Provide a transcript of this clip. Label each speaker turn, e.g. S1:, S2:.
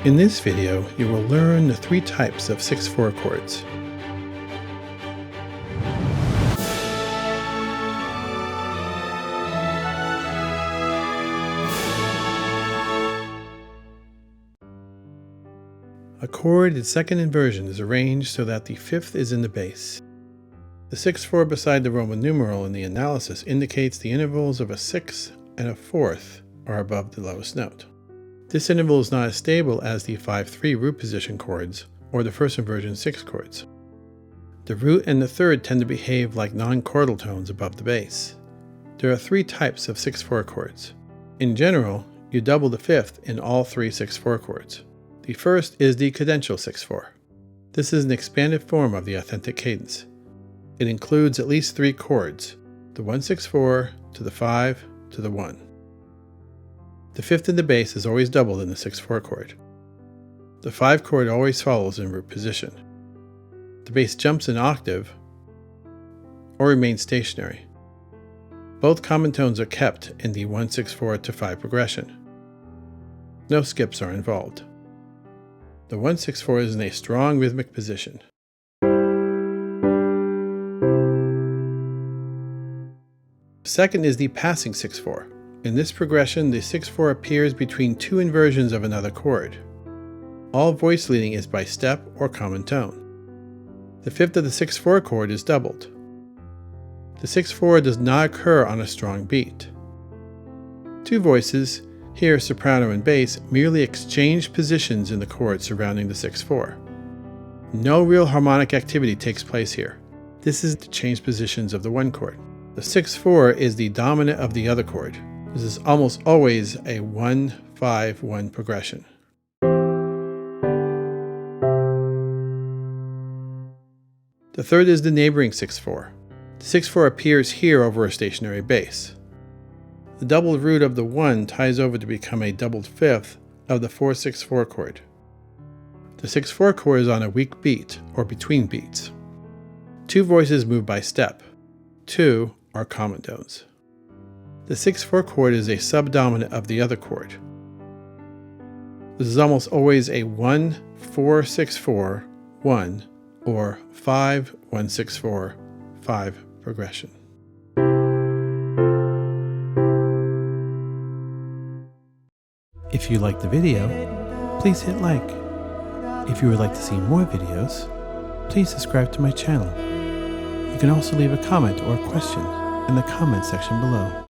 S1: In this video, you will learn the 3 types of 6/4 chords. A chord, its second inversion, is arranged so that the 5th is in the bass. The 6/4 beside the Roman numeral in the analysis indicates the intervals of a 6th and a 4th are above the lowest note. This interval is not as stable as the 5/3 root position chords or the first inversion 6 chords. The root and the third tend to behave like non-chordal tones above the bass. There are 3 types of 6/4 chords. In general, you double the 5th in all 3 6/4 chords. The first is the cadential 6/4. This is an expanded form of the authentic cadence. It includes at least 3 chords, the 1/6/4 to the 5 to the 1. The 5th in the bass is always doubled in the 6/4 chord. The 5 chord always follows in root position. The bass jumps an octave or remains stationary. Both common tones are kept in the 1/6/4 to 5 progression. No skips are involved. The 1/6/4 is in a strong rhythmic position. The second is the passing 6/4. In this progression, the 6/4 appears between 2 inversions of another chord. All voice leading is by step or common tone. The 5th of the 6/4 chord is doubled. The 6/4 does not occur on a strong beat. 2 voices, here soprano and bass, merely exchange positions in the chord surrounding the 6/4. No real harmonic activity takes place here. This is to change positions of the 1 chord. The 6/4 is the dominant of the other chord. This is almost always a 1-5-1 progression. The third is the neighboring 6/4. The 6/4 appears here over a stationary bass. The doubled root of the 1 ties over to become a doubled 5th of the 4/6/4 chord. The 6/4 chord is on a weak beat or between beats. 2 voices move by step. 2 are common tones. The 6/4 chord is a subdominant of the other chord. This is almost always a 1-4-6-4-1 or 5-1-6-4-5 progression. If you liked the video, please hit like. If you would like to see more videos, please subscribe to my channel. You can also leave a comment or a question in the comment section below.